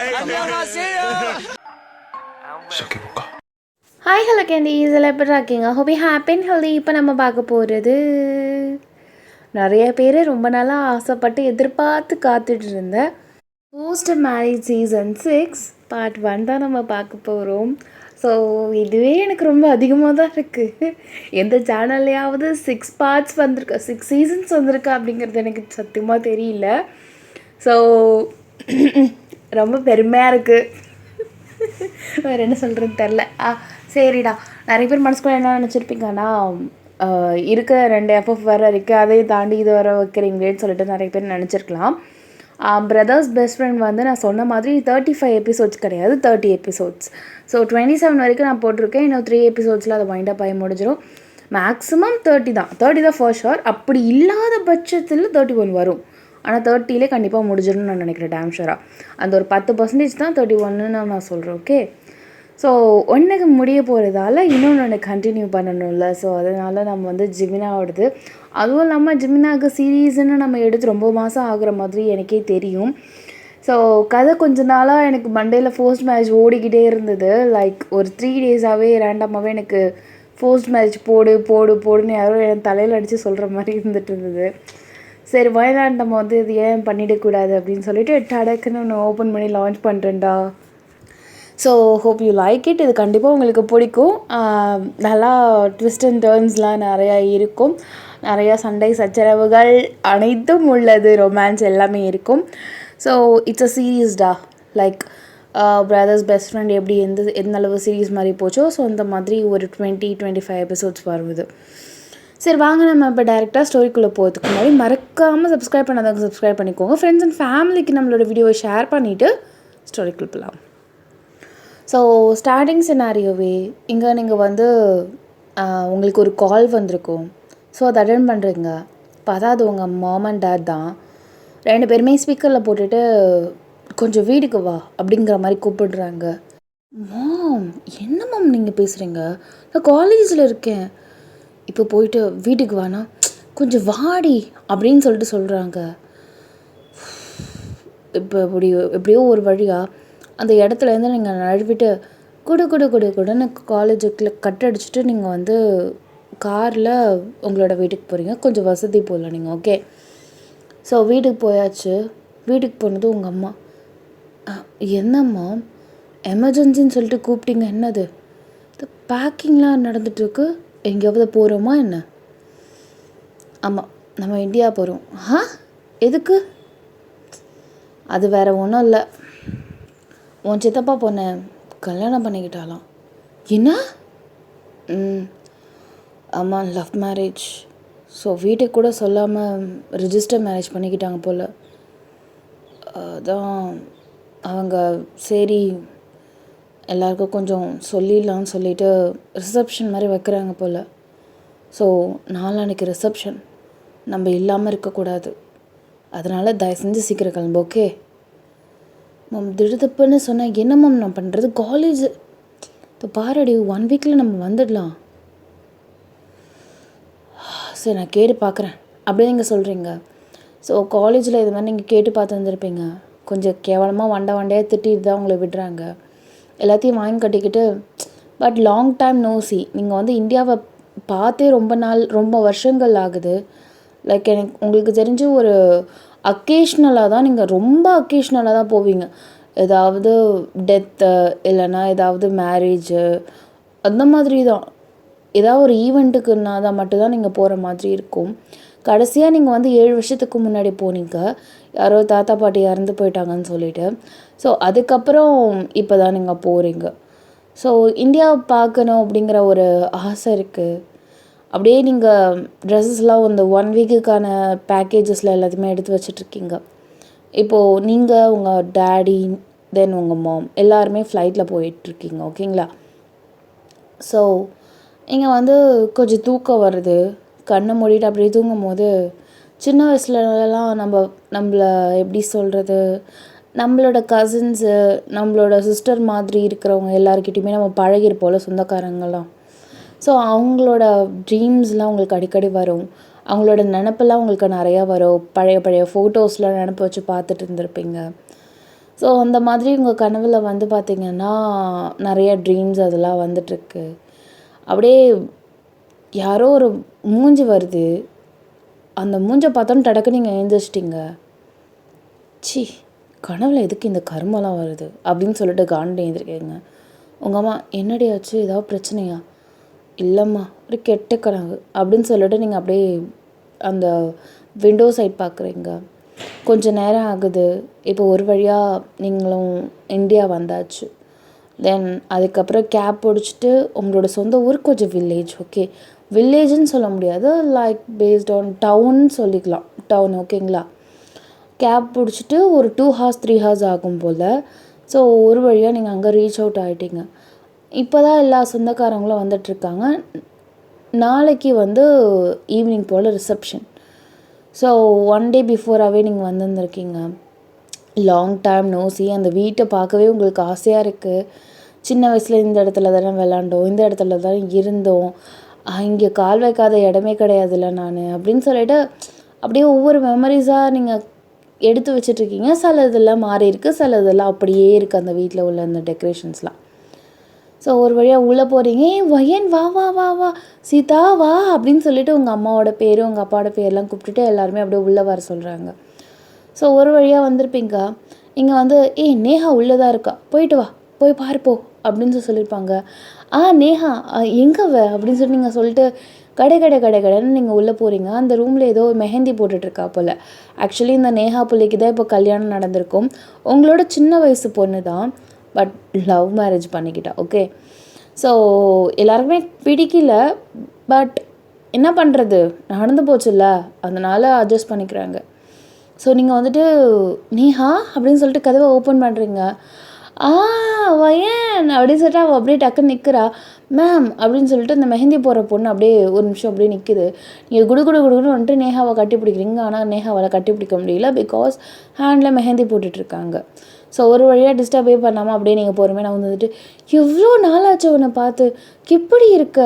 Hi hello candies எல்லாம் எப்படி இருக்கீங்க? ஹோபி ஹாப்பி அண்ட் ஹெல்தி. இப்போ நம்ம பார்க்க போகிறது நிறைய பேர் ரொம்ப நாளாக ஆசைப்பட்டு எதிர்பார்த்து காத்துட்டு இருந்த போஸ்ட் மேரேஜ் சீசன் 6 பார்ட் 1 தான் நம்ம பார்க்க போகிறோம். ஸோ இதுவே எனக்கு ரொம்ப அதிகமாக தான் இருக்குது. எந்த சேனல்லையாவது 6 பார்ட்ஸ் வந்திருக்கா, 6 சீசன்ஸ் வந்திருக்கா அப்படிங்கிறது எனக்கு சத்தியமாக தெரியல. ஸோ ரொம்ப பெருமையாக இருக்குது. வேறு என்ன சொல்கிறதுன்னு தெரில. சரிடா, நிறைய பேர் மனசுக்குள்ள என்ன நினச்சிருப்பீங்கன்னா, இருக்கிற 2 எஃப்எஃப் வேறு இருக்குது, அதையும் தாண்டி இது வர வைக்கிறீங்களேன்னு சொல்லிட்டு நிறைய பேர் நினச்சிருக்கலாம். பிரதர்ஸ் பெஸ்ட் ஃப்ரெண்ட் வந்து நான் சொன்ன மாதிரி 35 எபிசோட்ஸ் கிடையாது, 30 எபிசோட்ஸ். ஸோ 27 வரைக்கும் நான் போட்டிருக்கேன். இன்னும் 3 எபிசோட்ஸில் அதை வைண்டப் ஆகி முடிஞ்சிடும். மேக்ஸிமம் 30 தான் ஃபார் ஷோர். அப்படி இல்லாத பட்சத்தில் 31 வரும். ஆனால் 30லே கண்டிப்பாக முடிஞ்சிடும்னு நான் நினைக்கிறேன், டேம் ஷூராக. அந்த ஒரு 10% தான் 31ன்னு நான் சொல்கிறேன். ஓகே, ஸோ ஒன்றுக்கு முடிய போகிறதால இன்னொன்று கண்டினியூ பண்ணணும்ல. ஸோ அதனால் நம்ம வந்து ஜிமினாவோடது, அதுவும் இல்லாமல் ஜிமினாவுக்கு சீரீஸ்ன்னு நம்ம எடுத்து ரொம்ப மாதம் ஆகுற மாதிரி எனக்கே தெரியும். ஸோ கதை கொஞ்ச நாளாக எனக்கு மண்டேயில் ஃபோர்ஸ்ட் மேரேஜ் ஓடிக்கிட்டே இருந்தது. லைக் ஒரு 3 டேஸாகவே ரேண்டமாகவே எனக்கு ஃபோர்ஸ்ட் மேரேஜ் போடுன்னு யாரோ என் தலையில் அடித்து சொல்கிற மாதிரி இருந்துகிட்டு. சரி, வயநாடு நம்ம வந்து இது ஏன் பண்ணிடக்கூடாது அப்படின்னு சொல்லிட்டு டடக்குன்னு ஒன்று ஓப்பன் பண்ணி லான்ச் பண்ணுறேன்டா. So hope you like it. இது கண்டிப்பாக உங்களுக்கு பிடிக்கும். நல்லா ட்விஸ்ட் அண்ட் டர்ன்ஸ்லாம் நிறையா இருக்கும், நிறையா சண்டை சச்சரவுகள் அனைத்தும் உள்ளது, ரொமான்ஸ் எல்லாமே இருக்கும். ஸோ இட்ஸ் அ சீரீஸ்டா. லைக் பிரதர்ஸ் பெஸ்ட் ஃப்ரெண்ட் எப்படி எந்த அளவு சீரீஸ் மாதிரி போச்சோ, ஸோ இந்த மாதிரி ஒரு 20-25 எபிசோட்ஸ் வருது. சரி வாங்க, நம்ம இப்போ டைரெக்டாக ஸ்டோரிக்குள்ளே போகிறதுக்கு முன்னாடி மறக்காமல் சப்ஸ்கிரைப் பண்ணாதவங்க சப்ஸ்கிரைப் பண்ணிக்கோங்க. ஃப்ரெண்ட்ஸ் அண்ட் ஃபேமிலிக்கு நம்மளோட வீடியோவை ஷேர் பண்ணிவிட்டு ஸ்டோரிக்குள்ளே போகலாம். ஸோ ஸ்டார்டிங் சினாரியோவே இங்கே நீங்கள் வந்து உங்களுக்கு ஒரு கால் வந்திருக்கும். ஸோ அதை அட்டெண்ட் பண்ணுறீங்க. பார்த்தா அது உங்கள் மாம் அண்ட் டேட் தான். 2 பேருமே ஸ்பீக்கரில் போட்டுட்டு கொஞ்சம் வீட்டுக்கு வா அப்படிங்கிற மாதிரி கூப்பிடுறாங்க. மாம், என்ன மாம் நீங்கள் பேசுகிறீங்க? நான் காலேஜில் இருக்கேன். இப்போ போயிட்டு வீட்டுக்கு வானா, கொஞ்சம் வாடி அப்படின்னு சொல்லிட்டு சொல்கிறாங்க. இப்போ எப்படியோ ஒரு வழியாக அந்த இடத்துலேருந்து நீங்கள் நழுவிட்டு குடுன்னு காலேஜுக்குள்ள கட் அடிச்சுட்டு நீங்கள் வந்து காரில் உங்களோட வீட்டுக்கு போகிறீங்க. கொஞ்சம் வசதி போகல நீங்கள். ஓகே, ஸோ வீட்டுக்கு போயாச்சு. வீட்டுக்கு போனது உங்கள் அம்மா. என்னம்மா எமர்ஜென்சின்னு சொல்லிட்டு கூப்பிட்டீங்க? என்னது இந்த பேக்கிங்லாம் நடந்துகிட்ருக்கு, எங்கேயாவது போகிறோமா என்ன? ஆமாம், நம்ம இந்தியா போகிறோம். எதுக்கு? அது வேறு ஒன்றும் இல்லை, உன் சித்தப்பா பொண்ணை கல்யாணம் பண்ணிக்கிட்டாலாம். என்ன? ஆமாம், லவ் மேரேஜ். ஸோ வீட்டுக்கு கூட சொல்லாமல் ரிஜிஸ்டர் மேரேஜ் பண்ணிக்கிட்டாங்க போல். அதான் அவங்க சரி எல்லாருக்கும் கொஞ்சம் சொல்லிடலான்னு சொல்லிவிட்டு ரிசப்ஷன் மாதிரி வைக்கிறாங்க போல். ஸோ நாளான்னைக்கு ரிசப்ஷன், நம்ம இல்லாமல் இருக்கக்கூடாது. அதனால் தயவு செஞ்சு சீக்கிரம் கிளம்பு. Okay ma'am. திடுதப்புன்னு சொன்னேன். என்ன மேம் நான் பண்ணுறது? காலேஜ் இப்போ பாரடி, 1 வீக்கில் நம்ம வந்துடலாம். சரி, நான் கேட்டு பார்க்குறேன் அப்படியே நீங்கள் சொல்கிறீங்க. ஸோ காலேஜில் இது மாதிரி நீங்கள் கேட்டு பார்த்து வந்துருப்பீங்க. கொஞ்சம் கேவலமாக வண்டையாக திட்டிட்டு தான் உங்களை விடுறாங்க. எல்லாத்தையும் வாங்கி கட்டிக்கிட்டு. But long time nosy. நீங்கள் வந்து இந்தியாவை பார்த்தே ரொம்ப வருஷங்கள் ஆகுது. லைக் உங்களுக்கு தெரிஞ்சு ஒரு அக்கேஷ்னலாக தான், நீங்கள் ரொம்ப அக்கேஷ்னலாக தான் போவீங்க. ஏதாவது டெத்து இல்லைன்னா ஏதாவது மேரேஜு அந்த மாதிரி தான். ஏதாவது ஒரு ஈவெண்ட்டுக்குன்னா தான் மட்டும்தான் நீங்கள் போகிற மாதிரி இருக்கும். கடைசியாக நீங்கள் வந்து 7 வருஷத்துக்கு முன்னாடி போனீங்க, யாரோ தாத்தா பாட்டி இறந்து போயிட்டாங்கன்னு சொல்லிட்டு. ஸோ அதுக்கப்புறம் இப்போ தான் நீங்கள் போகிறீங்க. ஸோ இந்தியாவை பார்க்கணும் அப்படிங்கிற ஒரு ஆசை இருக்குது. அப்படியே நீங்கள் ட்ரெஸ்ஸஸ்லாம் இந்த 1 வீக்குக்கான பேக்கேஜஸில் எல்லாத்தையுமே எடுத்து வச்சிட்ருக்கீங்க. இப்போது நீங்கள், உங்கள் டேடி, தென் உங்கள் மாம் எல்லாருமே ஃப்ளைட்டில் போயிட்டுருக்கீங்க. ஓகேங்களா? ஸோ இங்கே வந்து கொஞ்சம் தூக்கம் வருது. கண்ணை மூடிட்டு அப்படியே தூங்கும் போது, சின்ன வயசுலலாம் நம்மளை எப்படி சொல்கிறது, நம்மளோட கசின்ஸு, நம்மளோட சிஸ்டர் மாதிரி இருக்கிறவங்க எல்லாருக்கிட்டையுமே நம்ம பழகிருப்போம்ல, சொந்தக்காரங்களாம். ஸோ அவங்களோட ட்ரீம்ஸ்லாம் உங்களுக்கு அடிக்கடி வரும். அவங்களோட நினப்பெல்லாம் உங்களுக்கு நிறையா வரும். பழைய ஃபோட்டோஸ்லாம் நினப்பு வச்சு பார்த்துட்டு இருந்திருப்பீங்க. ஸோ அந்த மாதிரி உங்கள் கனவில் வந்து பார்த்திங்கன்னா நிறைய ட்ரீம்ஸ் அதெல்லாம் வந்துட்டுருக்கு. அப்படியே யாரோ ஒரு மூஞ்சி வருது, அந்த மூஞ்சை பார்த்தோன்னு டடக்கு நீங்கள் எழுந்திரிச்சிட்டிங்க. சி கனவில் எதுக்கு இந்த கருமெல்லாம் வருது அப்படின்னு சொல்லிட்டு காண்டு எழுந்திருக்கீங்க. உங்கள் அம்மா என்னடி ஆச்சு, ஏதாவது பிரச்சனையா? இல்லைம்மா ஒரு கெட்ட கனவு அப்படின்னு சொல்லிட்டு நீங்கள் அப்படியே அந்த விண்டோ சைட் பார்க்குறீங்க. கொஞ்சம் நேரம் ஆகுது. இப்போ ஒரு வழியாக நீங்களும் இந்தியா வந்தாச்சு. தென் அதுக்கப்புறம் கேப் பிடிச்சிட்டு உங்களோட சொந்த ஊர் கொஞ்சம் வில்லேஜ். ஓகே, வில்லேஜுன்னு சொல்ல முடியாது, லைக் பேஸ்ட் ஆன் டவுன் சொல்லிக்கலாம், டவுன். ஓகேங்களா? கேப் பிடிச்சிட்டு ஒரு 2 hours 3 hours ஆகும் போல். ஸோ ஒரு வழியாக நீங்கள் அங்கே ரீச் அவுட் ஆகிட்டீங்க. இப்போ தான் எல்லா சொந்தக்காரங்களும் வந்துட்டுருக்காங்க. நாளைக்கு வந்து ஈவினிங் போல் ரிசப்ஷன். ஸோ 1 day பிஃபோராகவே நீங்கள் வந்திருந்துருக்கீங்க. Long time no see. அந்த வீட்டை பார்க்கவே உங்களுக்கு ஆசையாக இருக்குது. சின்ன வயசில் இந்த இடத்துல தானே விளாண்டோம், இந்த இடத்துல தான் இருந்தோம், இங்கே கால் வைக்காத இடமே கிடையாதுல்ல நான் அப்படின்னு சொல்லிட்டு அப்படியே ஒவ்வொரு மெமரிஸாக நீங்கள் எடுத்து வச்சிட்ருக்கீங்க. சில இதெல்லாம் மாறி இருக்குது, சில இதெல்லாம் அப்படியே இருக்குது அந்த வீட்டில் உள்ள அந்த டெக்கரேஷன்ஸ்லாம். ஸோ ஒரு வழியாக உள்ளே போகிறீங்க. வயன் வா வா வா வா சீதா வா அப்படின்னு சொல்லிட்டு உங்கள் அம்மாவோட பேர் உங்கள் அப்பாவோட பேர்லாம் கூப்பிட்டுட்டு எல்லாருமே அப்படியே உள்ளே வர சொல்கிறாங்க. ஸோ ஒரு வழியாக வந்திருப்பீங்க. இங்கே வந்து நேஹா உள்ளே தான் இருக்கா, போயிட்டு வா, போய் பார்ப்போ அப்படின்னு சொல்லியிருப்பாங்க. நேஹா எங்கே அப்படின்னு சொல்லி நீங்கள் சொல்லிட்டு கடைன்னு நீங்கள் உள்ளே போகிறீங்க. அந்த ரூமில் ஏதோ மெஹந்தி போட்டுட்ருக்கா போல். ஆக்சுவலி இந்த நேஹா பிள்ளைக்கு தான் இப்போ கல்யாணம் நடந்திருக்கும். உங்களோட சின்ன வயசு பொண்ணு தான், பட் லவ் மேரேஜ் பண்ணிக்கிட்டா. ஓகே, ஸோ எல்லாருக்குமே பிடிக்கல, பட் என்ன பண்ணுறது, நடந்து போச்சுல்ல, அதனால் அட்ஜஸ்ட் பண்ணிக்கிறாங்க. ஸோ நீங்கள் வந்துட்டு நேஹா அப்படின்னு சொல்லிட்டு கதவை ஓப்பன் பண்ணுறீங்க. வயன் அப்படின்னு சொல்லிட்டு அவள் அப்படியே டக்குன்னு நிற்கிறா. மேம் அப்படின்னு சொல்லிட்டு அந்த மெஹந்தி போடுற பொண்ணு அப்படியே ஒரு நிமிஷம் அப்படியே நிற்குது. நீங்கள் குடுகுடுன்னு வந்துட்டு நேஹாவை கட்டி பிடிக்கிறீங்க. ஆனால் நேஹாவால் கட்டி பிடிக்க முடியல, பிகாஸ் ஹேண்டில் மெஹந்தி போட்டுட்ருக்காங்க. ஸோ ஒரு வழியாக டிஸ்டர்பே பண்ணாமல் அப்படியே நீங்கள் போகிறமே. நான் வந்துட்டு எவ்வளோ நாளாச்சு அவனை பார்த்து, எப்படி இருக்க,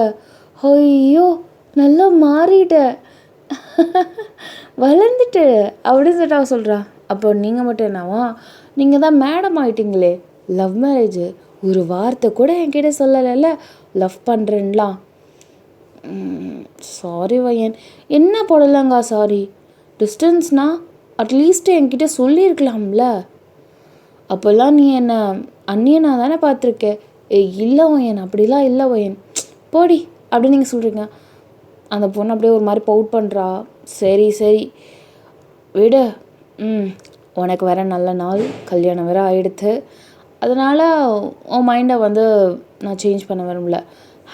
ஐயோ நல்லா மாறிட்ட, வளர்ந்துட்டு அப்படின்னு சொல்லிட்டு அவள் சொல்கிறா. அப்போ நீங்கள் மட்டும் என்னவா, நீங்கள் தான் மேடம் ஆகிட்டிங்களே, லவ் மேரேஜு, ஒரு வார்த்தை கூட என்கிட்ட சொல்லலைல்ல லவ் பண்ணுறேன்லாம். சாரி வயன். என்ன போடலாங்க சாரி, டிஸ்டன்ஸ்னா அட்லீஸ்ட் என்கிட்ட சொல்லியிருக்கலாம்ல. அப்போல்லாம் நீ என்னை அந்நியனாக தானே பார்த்துருக்க. இல்லை வயன், அப்படிலாம் இல்லை வயன், போடி அப்படின்னு நீங்கள் சொல்கிறீங்க. அந்த பொண்ணு அப்படியே ஒரு மாதிரி பவுட் பண்ணுறா. சரி விடு, உனக்கு வேற நல்ல நாள், கல்யாணம் வேற ஆகிடுத்து, அதனால் உன் மைண்டை வந்து நான் சேஞ்ச் பண்ண விரும்பல.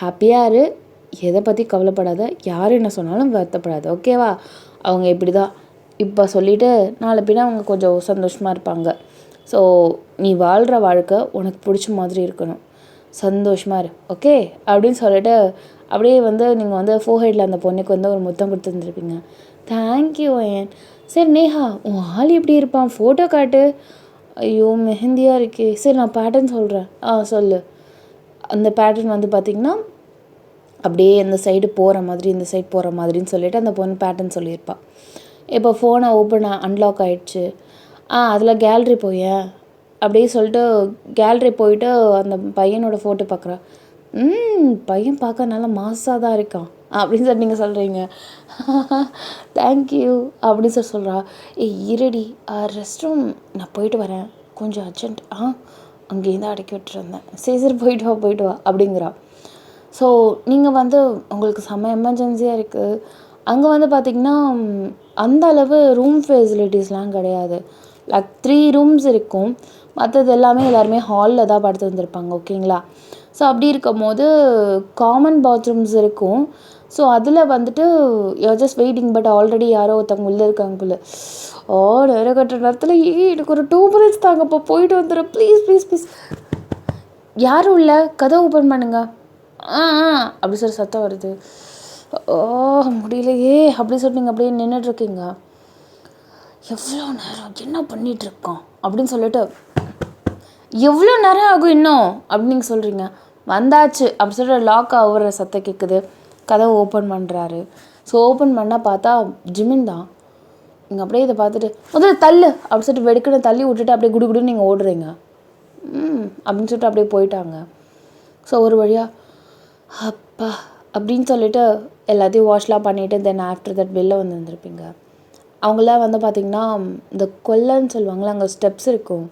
ஹாப்பியாக இரு, எதை பற்றி கவலைப்படாத, யார் என்ன சொன்னாலும் வருத்தப்படாது. ஓகேவா? அவங்க இப்படி தான் இப்போ சொல்லிவிட்டு நாளை பின்ன அவங்க கொஞ்சம் சந்தோஷமாக இருப்பாங்க. ஸோ நீ வாழ்கிற வாழ்க்கை உனக்கு பிடிச்ச மாதிரி இருக்கணும், சந்தோஷமாக இரு, ஓகே அப்படின்னு சொல்லிட்டு அப்படியே வந்து நீங்கள் வந்து ஃபோர்ஹெட்டில் அந்த பொண்ணுக்கு வந்து ஒரு முத்தம் கொடுத்துருந்துருப்பீங்க. தேங்க்யூ வயன். சரி நேஹா, உன் ஆள் எப்படி இருப்பான், ஃபோட்டோ காட்டு. ஐயோ மெஹந்தியாக இருக்கே. சரி நான் பேட்டர்ன் சொல்கிறேன், சொல்லு. அந்த பேட்டர்ன் வந்து பார்த்திங்கன்னா அப்படியே இந்த சைடு போகிற மாதிரி, இந்த சைடு போகிற மாதிரின்னு சொல்லிவிட்டு அந்த பொண்ணு பேட்டர்ன் சொல்லியிருப்பாள். இப்போ ஃபோனை அன்லாக் ஆகிடுச்சு. அதில் கேலரி போயேன் அப்படியே சொல்லிட்டு கேலரி போயிட்டு அந்த பையனோட ஃபோட்டோ பார்க்குறா. பையன் பார்க்க நல்லா மாசாக தான் இருக்கான் அப்படின்னு சொல்லி நீங்கள் சொல்கிறீங்க. தேங்க்யூ அப்படின்னு சொல்கிறா. இருடி, ரெஸ்ட் ரூம் நான் போயிட்டு வரேன், கொஞ்சம் அர்ஜென்ட். அங்கேருந்து அடக்கி விட்டுருந்தேன். சரி போயிட்டு வா அப்படிங்கிறா. ஸோ நீங்கள் வந்து உங்களுக்கு செம்ம எமர்ஜென்சியாக இருக்குது. அங்கே வந்து பார்த்திங்கன்னா அந்த அளவு ரூம் ஃபெசிலிட்டிஸ்லாம் கிடையாது. லைக் 3 rooms இருக்கும், மற்றது எல்லாமே எல்லாருமே ஹாலில் தான் படுத்து வந்திருப்பாங்க. ஓகேங்களா? ஸோ அப்படி இருக்கும் போது காமன் பாத்ரூம்ஸ் இருக்கும். ஸோ அதில் வந்துட்டு you're just waiting, but already யாரோ ஒருத்தவங்க உள்ளே இருக்காங்க போல். நேரம் கட்டுற நேரத்தில் எனக்கு ஒரு 2 minutes தாங்கப்போ, போயிட்டு வந்துடுறேன் ப்ளீஸ். யாரும் இல்லை, கதவை ஓப்பன் பண்ணுங்க. அப்படி சொல்லி சத்தம் வருது. முடியலையே அப்படி சொல்லிட்டு நீங்கள் அப்படியே நின்றுட்டுருக்கீங்க. எவ்வளோ நேரம் என்ன பண்ணிகிட்ருக்கோம் அப்படின்னு சொல்லிட்டு, எவ்வளோ நேரம் ஆகும் இன்னும் அப்படின்னு நீங்கள் சொல்கிறீங்க. வந்தாச்சு அப்படி சொல்லிட்டு லாக் ஆகுற சத்தம் கேட்குது. கதவை ஓப்பன் பண்ணுறாரு. ஸோ ஓப்பன் பண்ணால் பார்த்தா ஜிமின் தான். நீங்கள் அப்படியே இதை பார்த்துட்டு முதல்ல தள்ளு அப்படின்னு சொல்லிட்டு வெடுக்குன்னு தள்ளி விட்டுட்டு அப்படியே குடுகுடுன்னு நீங்கள் ஓடுறீங்க. அப்படின்னு சொல்லிட்டு அப்படியே போயிட்டாங்க. ஸோ ஒரு வழியாக அப்பா அப்படின்னு சொல்லிட்டு எல்லாத்தையும் வாஷ்லாம் பண்ணிவிட்டு தென் ஆஃப்டர் தட் வெளில வந்துருப்பீங்க. அவங்களாம் வந்து பார்த்திங்கன்னா இந்த கொல்லைன்னு சொல்லுவாங்களே, அங்கே ஸ்டெப்ஸ் இருக்கும்.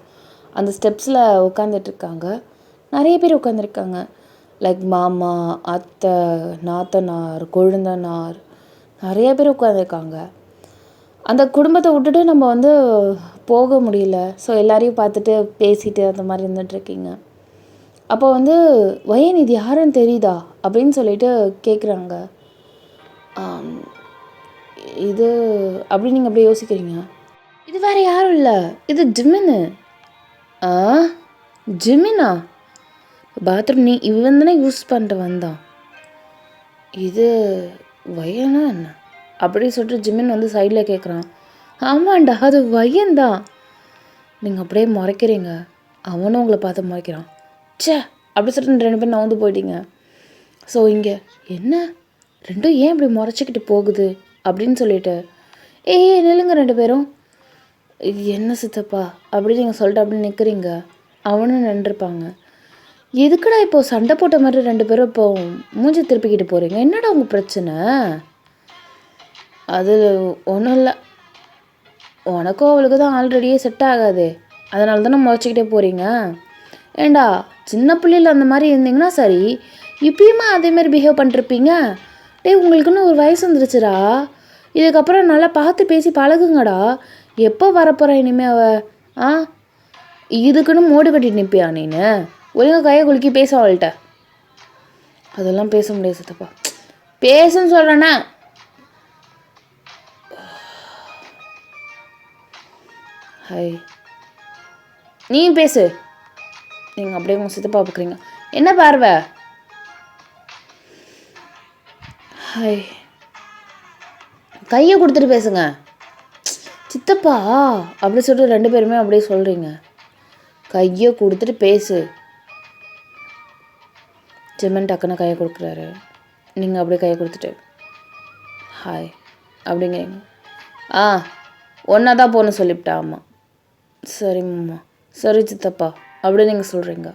அந்த ஸ்டெப்ஸில் உட்காந்துட்ருக்காங்க. நிறைய பேர் உட்காந்துருக்காங்க. லைக் மாமா, அத்தை, நாத்தனார், கொழுந்தனார், நிறைய பேர் உட்காந்துருக்காங்க. அந்த குடும்பத்தை விட்டுட்டு நம்ம வந்து போக முடியல. ஸோ எல்லாரையும் பார்த்துட்டு பேசிட்டு அந்த மாதிரி இருந்துகிட்ருக்கீங்க. அப்போ வந்து வயன் இது யாருன்னு தெரியுதா அப்படின்னு சொல்லிட்டு கேட்குறாங்க. இது அப்படின்னு நீங்கள் அப்படியே யோசிக்கிறீங்க. இது வேறு யாரும் இல்லை, இது ஜிமின்னு. ஜிமினா? பாத்ரூம் இவன் தானே யூஸ் பண்ணிட்டு வந்தான். இது வயனா என்ன அப்படின்னு சொல்லிட்டு ஜிமின் வந்து சைடில் கேட்குறான். ஆமாண்டா, அது வயன்தான். நீங்கள் அப்படியே முறைக்கிறீங்க. அவனும் உங்களை பார்த்து முறைக்கிறான். சே அப்படி சொல்லிட்டு 2 பேரும் நவுந்து போயிட்டீங்க. ஸோ இங்கே என்ன ரெண்டும் ஏன் இப்படி முறைச்சிக்கிட்டு போகுது அப்படின்னு சொல்லிட்டு நில்லுங்க 2 பேரும். என்ன சித்தப்பா அப்படின்னு நீங்கள் சொல்லிட்டு அப்படி நிற்கிறீங்க. அவனும் நின்றுருப்பாங்க. எதுக்குடா இப்போது சண்டை போட்ட மாதிரி 2 பேரும் இப்போ மூஞ்சி திருப்பிக்கிட்டு போகிறீங்க? என்னடா உங்கள் பிரச்சனை? அது ஒன்றும் இல்லை, உனக்கும் அவளுக்கு தான் ஆல்ரெடியே செட் ஆகாது, அதனால தானே முறைச்சிக்கிட்டே போகிறீங்க. ஏண்டா சின்ன பிள்ளையில் அந்த மாதிரி இருந்தீங்கன்னா சரி, இப்பயுமா அதேமாதிரி பிஹேவ் பண்ணிருப்பீங்க. உங்களுக்குன்னு ஒரு வயசு வந்துருச்சுடா, இதுக்கப்புறம் நல்லா பார்த்து பேசி பழகுங்கடா. எப்போ வரப்போகிற இனிமேல் இதுக்குன்னு மூடு கட்டிட்டு நிற்பியா நீனு? ஒழுங்காக கையை குலுக்கி பேச அவள்கிட்ட. அதெல்லாம் பேச முடியாது சித்தப்பா. பேசுன்னு சொல்கிறேன்னா ஹாய் நீ பேசு. நீங்கள் அப்படியே உங்கள் சித்தப்பா பார்க்குறீங்க. என்ன பார்வை? ஹாய் கையை கொடுத்துட்டு பேசுங்க சித்தப்பா அப்படி சொல்லிட்டு 2 பேருமே அப்படியே சொல்கிறீங்க. கையை கொடுத்துட்டு பேசு. ஜிமன் டக்குன்னு கையை கொடுக்குறாரு. நீங்கள் அப்படியே கையை கொடுத்துட்டு ஹாய் அப்படிங்கிறீங்க. ஒன்றா தான் போகணும் சொல்லிவிட்டா. ஆமாம் சரிம்மா, சரி சித்தப்பா அப்படி நீங்கள் சொல்கிறீங்க.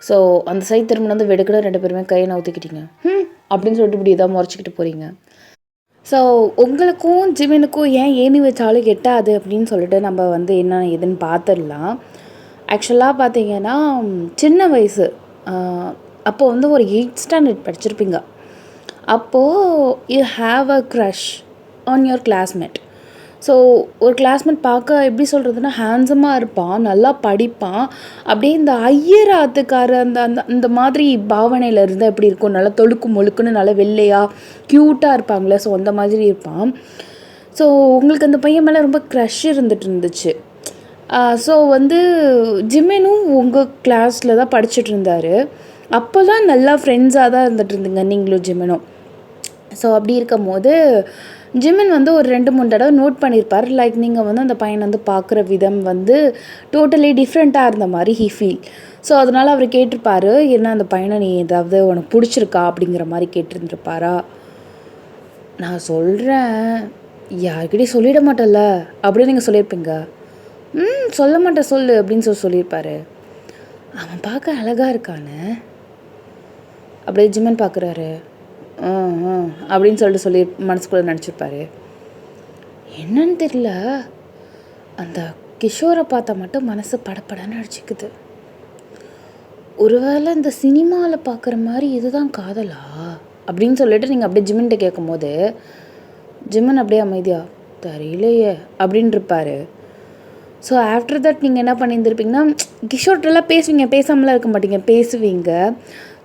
ஸோ அந்த சைட் திரும்ப வந்து வெடுக்கிட 2 பேருமே கையை நவுத்திக்கிட்டீங்க. அப்படின்னு சொல்லிட்டு இப்படி இதாக முறைச்சிக்கிட்டு போகிறீங்க. ஸோ உங்களுக்கும் ஜிமினுக்கும் ஏன் ஏணி வச்சாலும் எட்டாது அப்படின்னு சொல்லிட்டு நம்ம வந்து என்ன ஏதுன்னு பார்த்துடலாம். ஆக்சுவலாக பார்த்தீங்கன்னா சின்ன வயசு அப்போது வந்து ஒரு 8th ஸ்டாண்டர்ட் படிச்சிருப்பீங்க. அப்போது you have a crush on your classmate. So ஒரு கிளாஸ்மேட் பார்க்க எப்படி சொல்கிறதுனா ஹேண்ட்ஸமாக இருப்பான், நல்லா படிப்பான். அப்படியே இந்த ஐயர் ஆத்துக்கார அந்த அந்த அந்த மாதிரி பாவனையில் இருந்தால் எப்படி இருக்கும், நல்லா தொழுக்கு முழுக்குன்னு நல்லா வெள்ளையாக க்யூட்டாக இருப்பாங்களே, ஸோ அந்த மாதிரி இருப்பான். ஸோ உங்களுக்கு அந்த பையன் மேலே ரொம்ப க்ரஷ் இருந்துச்சு. ஸோ வந்து ஜிமினும் உங்கள் கிளாஸில் தான் படிச்சுட்டு இருந்தார். அப்போ தான் நல்லா ஃப்ரெண்ட்ஸாக தான் இருந்துகிட்டு இருந்தீங்க நீங்களும் ஜிமினும். ஸோ அப்படி இருக்கும் போது ஜிமின் வந்து ஒரு 2-3 தடவை நோட் பண்ணியிருப்பார். லைக் நீங்கள் வந்து அந்த பையனை வந்து பார்க்குற விதம் வந்து டோட்டலி டிஃப்ரெண்ட்டாக இருந்த மாதிரி ஹீ ஃபீல். ஸோ அதனால் அவர் கேட்டிருப்பார், என்ன அந்த பையனை நீ ஏதாவது உனக்கு பிடிச்சிருக்கா அப்படிங்கிற மாதிரி கேட்டிருந்துருப்பாரா. நான் சொல்கிறேன் யார்கிட்டையும் சொல்லிட மாட்டேல்ல அப்படின்னு நீங்கள் சொல்லியிருப்பீங்க. சொல்ல மாட்டேன் சொல்லு அப்படின்னு சொல்லியிருப்பார். அவன் பார்க்க அழகாக இருக்கானு அப்படியே ஜிமின் பார்க்குறாரு. அப்படின்னு சொல்லிட்டு சொல்லி மனசுக்குள்ளே நினச்சிருப்பாரு. என்னன்னு தெரியல, அந்த கிஷோரை பார்த்தா மட்டும் மனசு படப்படன்னு அடிச்சிக்குது. ஒருவேளை இந்த சினிமாவில் பார்க்குற மாதிரி இதுதான் காதலா அப்படின்னு சொல்லிட்டு நீங்கள் அப்படியே ஜிமின்கிட்ட கேட்கும் போது ஜிமின் அப்படியே அமைதியா தெரியலையே அப்படின்னு இருப்பார். ஸோ ஆஃப்டர் தட் நீங்கள் என்ன பண்ணியிருந்துருப்பீங்கன்னா கிஷோர்ட்டெல்லாம் பேசுவீங்க, பேசாமலாம் இருக்க மாட்டீங்க, பேசுவீங்க.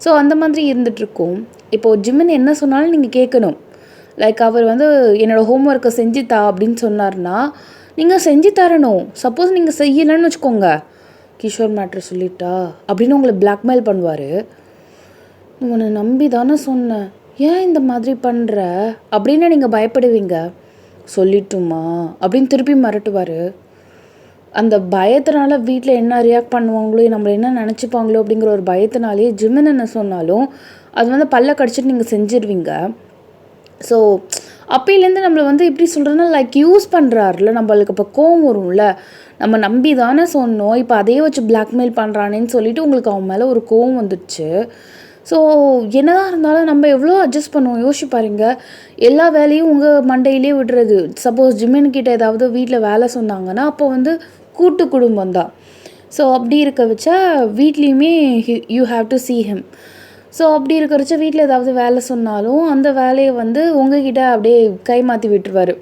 ஸோ அந்த மாதிரி இருந்துகிட்ருக்கும். இப்போது ஜிமின் என்ன சொன்னாலும் நீங்கள் கேட்கணும். லைக் அவர் வந்து என்னோடய ஹோம் ஒர்க்கை செஞ்சுத்தா அப்படின்னு சொன்னார்னா நீங்கள் செஞ்சு தரணும். சப்போஸ் நீங்கள் செய்யலைன்னு வச்சுக்கோங்க, கிஷோர் மேட்ரு சொல்லிட்டா அப்படின்னு உங்களை பிளாக்மெயில் பண்ணுவார். உன்னை நம்பி தானே சொன்னேன், ஏன் இந்த மாதிரி பண்ணுற அப்படின்னு நீங்கள் பயப்படுவீங்க. சொல்லிட்டுமா அப்படின்னு திருப்பி மிரட்டுவார். அந்த பயத்தினால வீட்டில் என்ன ரியாக்ட் பண்ணுவாங்களோ, நம்மளை என்ன நினச்சிப்பாங்களோ அப்படிங்கிற ஒரு பயத்தினாலே ஜிமின் என்ன சொன்னாலும் அது வந்து பல்ல கடிச்சிட்டு நீங்கள் செஞ்சிடுவீங்க. ஸோ அப்பையிலேருந்து நம்மளை வந்து எப்படி சொல்கிறதுனா லைக் யூஸ் பண்ணுறாருல, நம்மளுக்கு இப்போ கோவம் வரும்ல, நம்ம நம்பி தானே சொன்னோம், இப்போ அதே வச்சு பிளாக்மெயில் பண்ணுறானேன்னு சொல்லிட்டு உங்களுக்கு அவன் மேலே ஒரு கோவம் வந்துடுச்சு. ஸோ என்னதான் இருந்தாலும் நம்ம எவ்வளோ அட்ஜஸ்ட் பண்ணுவோம் யோசிச்சு பாருங்க. எல்லா வேலையும் உங்கள் மண்டையிலே விடுறது. சப்போஸ் ஜிமின்கிட்ட ஏதாவது வீட்டில் வேலை சொன்னாங்கன்னா அப்போ வந்து கூட்டு குடும்பம் தான். ஸோ அப்படி இருக்க வச்சா வீட்லேயுமே you have to see him. So அப்படி இருக்கிறச்ச வீட்டில் ஏதாவது வேலை சொன்னாலும் அந்த வேலையை வந்து உங்ககிட்ட அப்படியே கை மாற்றி விட்டுருவார்.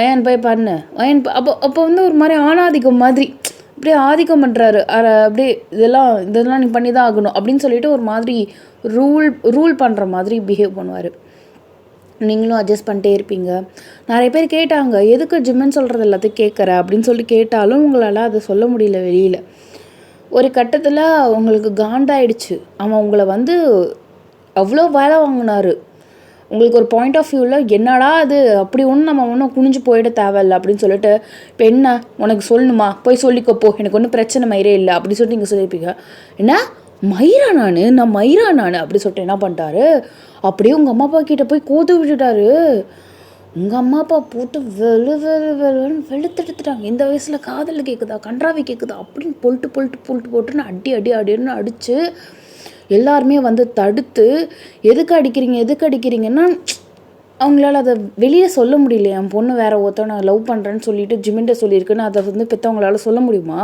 ஏன் போய் பண்ணு, ஏன் அப்போ அப்போ வந்து ஒரு மாதிரி ஆணாதிக்கம் மாதிரி அப்படியே ஆதிக்கம் பண்ணுறாரு. அப்படியே இதெல்லாம் நீ பண்ணி தான் ஆகணும் அப்படின்னு சொல்லிட்டு ஒரு மாதிரி ரூல் பண்ணுற மாதிரி பிஹேவ் பண்ணுவார். நீங்களும் அட்ஜஸ்ட் பண்ணிட்டே இருப்பீங்க. நிறைய பேர் கேட்டாங்க, எதுக்கு ஜிம்முன்னு சொல்கிறது எல்லாத்தையும் கேட்குற அப்படின்னு சொல்லிட்டு கேட்டாலும் உங்களால் அதை சொல்ல முடியல வெளியில். ஒரு கட்டத்தில் உங்களுக்கு காண்டாயிடுச்சு. அவன் உங்களை வந்து அவ்வளோ வேலை வாங்கினார். உங்களுக்கு ஒரு பாயிண்ட் ஆஃப் வியூவில் என்னடா அது அப்படி ஒன்றும் நம்ம ஒன்றும் குனிஞ்சு போயிட தேவையில்லை அப்படின்னு சொல்லிட்டு, இப்போ என்ன உனக்கு சொல்லணுமா, போய் சொல்லிக்கப்போ, எனக்கு ஒன்றும் பிரச்சனை மயிரே இல்லை அப்படி சொல்லிட்டு நீங்கள் சொல்லியிருப்பீங்க. என்ன மயிரா நான் மயிரா அப்படி சொல்லிட்டு என்ன பண்ணிட்டாரு, அப்படியே உங்கள் அம்மா அப்பா கிட்டே போய் கோத்து விட்டுட்டாரு. உங்கள் அம்மா அப்பா போட்டு வெளுன்னு வெளுத்தெடுத்துட்டாங்க. இந்த வயசில் காதல் கேட்குதா, கன்றாவி கேட்குதா அப்படின்னு போட்டுன்னு அடின்னு அடித்து எல்லாருமே வந்து தடுத்து, எதுக்கு அடிக்கிறீங்கன்னா அவங்களால அதை வெளியே சொல்ல முடியல. என் பொண்ணு வேறு ஒருத்தவனை நான் லவ் பண்ணுறேன்னு சொல்லிட்டு ஜிமின்ட்ட சொல்லியிருக்குன்னு அதை வந்து பெற்றவங்களால சொல்ல முடியுமா?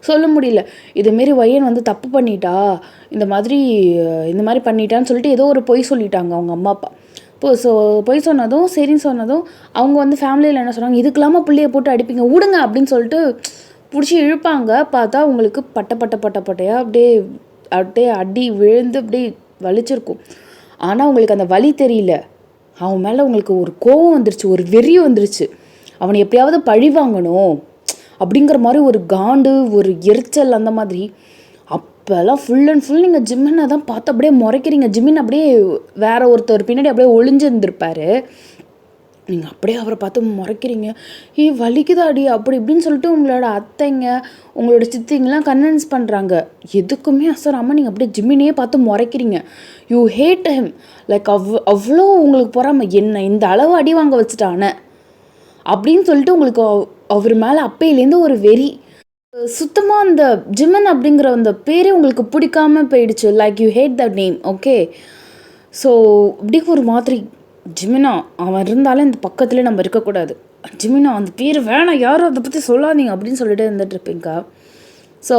சொல்ல முடியல. இதுமாரி வயன் வந்து தப்பு பண்ணிட்டா, இந்த மாதிரி பண்ணிட்டான்னு சொல்லிட்டு ஏதோ ஒரு பொய் சொல்லிட்டாங்க அவங்க அம்மா அப்பா. பொய் சொன்னதும் சரின்னு சொன்னதும் அவங்க வந்து ஃபேமிலியில் என்ன சொன்னாங்க, இதுக்கெல்லாமல் பிள்ளையை போட்டு அடிப்பீங்க விடுங்க அப்படின்னு சொல்லிட்டு பிடிச்சி இழுப்பாங்க. பார்த்தா உங்களுக்கு பட்டையாக அப்படியே அடி விழுந்து அப்படியே வலிச்சிருக்கும். ஆனால் உங்களுக்கு அந்த வலி தெரியல. அவன் மேலே உங்களுக்கு ஒரு கோபம் வந்துருச்சு, ஒரு வெறி வந்துருச்சு. அவனை எப்படியாவது பழி வாங்கணும் அப்படிங்கிற மாதிரி ஒரு காண்டு, ஒரு எரிச்சல் அந்த மாதிரி. அப்போல்லாம் ஃபுல் அண்ட் ஃபுல் நீங்கள் ஜிம்மினை தான் பார்த்து அப்படியே முறைக்கிறீங்க. ஜிம்மின் அப்படியே வேற ஒருத்தர் பின்னாடி அப்படியே ஒளிஞ்சிருந்துருப்பார். நீங்கள் அப்படியே அவரை பார்த்து முறைக்கிறீங்க. வலிக்குதாடி அப்படி இப்படின்னு சொல்லிட்டு உங்களோட அத்தைங்க, உங்களோட சித்திங்கெலாம் கன்வின்ஸ் பண்ணுறாங்க. எதுக்குமே அசராமல் நீங்கள் அப்படியே ஜிம்மினையே பார்த்து முறைக்கிறீங்க. You hate him. லைக் அவ்வளோ உங்களுக்கு பொறாம, என்ன இந்த அளவு அடி வாங்க வச்சுட்டானே அப்படின்னு சொல்லிட்டு உங்களுக்கு அவர் மேலே அப்பையிலேருந்து ஒரு வெறி. சுத்தமாக அந்த ஜிம்மன் அப்படிங்கிற அந்த பேரே உங்களுக்கு பிடிக்காம போயிடுச்சு. Like you hate the name. Okay, so அப்படி ஒரு மாதிரி ஜிமினா அவன் இருந்தாலே இந்த பக்கத்துலேயே நம்ம இருக்கக்கூடாது. ஜிமினா அந்த பேர் வேணாம், யாரும் அதை பற்றி சொல்லாதீங்க அப்படின்னு சொல்லிட்டு இருந்துகிட்ருப்பீங்க. ஸோ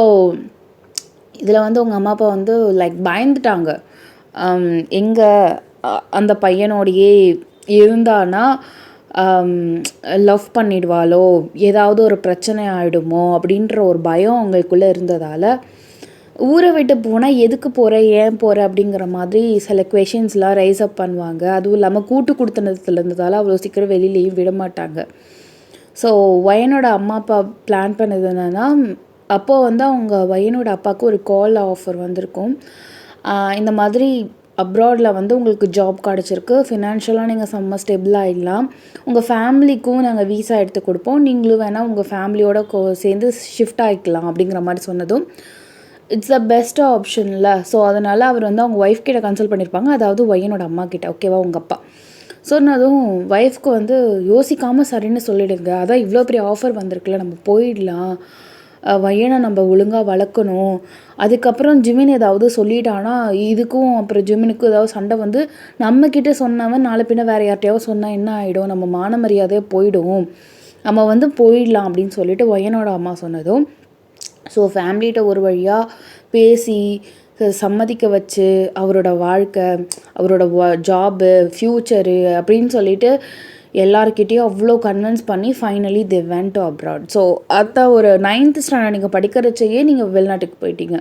இதில் வந்து உங்கள் அம்மா அப்பா வந்து லைக் பயந்துட்டாங்க. எங்கே அந்த பையனோடையே இருந்தானா லவ் பண்ணிடுவாளோ, ஏதாவது ஒரு பிரச்சனை ஆகிடுமோ அப்படின்ற ஒரு பயம் அவங்களுக்குள்ளே இருந்ததால் ஊரை விட்டு போனால் எதுக்கு போகிற, ஏன் போகிற அப்படிங்கிற மாதிரி சில குவெஷன்ஸ்லாம் ரைஸ் அப் பண்ணுவாங்க. அதுவும் இல்லாமல் கூட்டு கொடுத்தனத்தில் இருந்ததால் அவ்வளோ சீக்கிரம் வெளியிலையும் விட மாட்டாங்க. ஸோ வயனோட அம்மா அப்பா பிளான் பண்ணது என்னென்னா, அப்போது வந்து அவங்க வயனோட அப்பாவுக்கு ஒரு கால் ஆஃபர் வந்திருக்கும். இந்த மாதிரி அப்ராடில் வந்து உங்களுக்கு ஜாப் கிடச்சிருக்கு, ஃபினான்ஷியலாக நீங்கள் செம்ம ஸ்டெபிள் ஆகிடலாம், உங்கள் ஃபேமிலிக்கும் நாங்கள் வீசா எடுத்து கொடுப்போம், நீங்களும் வேணால் உங்கள் ஃபேமிலியோட சேர்ந்து ஷிஃப்ட் ஆகிக்கலாம் அப்படிங்கிற மாதிரி சொன்னதும் இட்ஸ் த பெஸ்ட் ஆப்ஷனில். ஸோ அதனால் அவர் வந்து அவங்க ஒய்ஃப் கிட்ட கன்சல்ட் பண்ணியிருப்பாங்க, அதாவது ஒய்யனோட அம்மா கிட்ட. ஓகேவா, உங்கள் அப்பா சொன்னதும் ஒய்ஃப்க்கு வந்து யோசிக்காமல் சரின்னு சொல்லிடுங்க. அதான் இவ்வளோ பெரிய ஆஃபர் வந்திருக்குல்ல, நம்ம போயிடலாம், வயனை நம்ம ஒழுங்காக வளர்க்கணும். அதுக்கப்புறம் ஜிமின் ஏதாவது சொல்லிட்டானா இதுக்கும் அப்புறம் ஜிமினுக்கும் ஏதாவது சண்டை வந்து நம்மக்கிட்ட சொன்னவன் நாளை பின்ன வேறு யார்கிட்டையாவது சொன்னால் என்ன ஆகிடும், நம்ம மான மரியாதையாக போயிடும், நம்ம வந்து போயிடலாம் அப்படின்னு சொல்லிட்டு வயனோட அம்மா சொன்னதும் ஸோ ஃபேமிலிகிட்ட ஒரு வழியாக பேசி சம்மதிக்க வச்சு அவரோட வாழ்க்கை, அவரோட ஜாபு, ஃப்யூச்சரு அப்படின்னு சொல்லிட்டு எல்லாருக்கிட்டேயும் அவ்வளோ கன்வின்ஸ் பண்ணி finally they went to abroad. So அதான் ஒரு 9th ஸ்டாண்டர்ட் நீங்கள் படிக்கிறச்சையே நீங்கள் வெளிநாட்டுக்கு போயிட்டீங்க.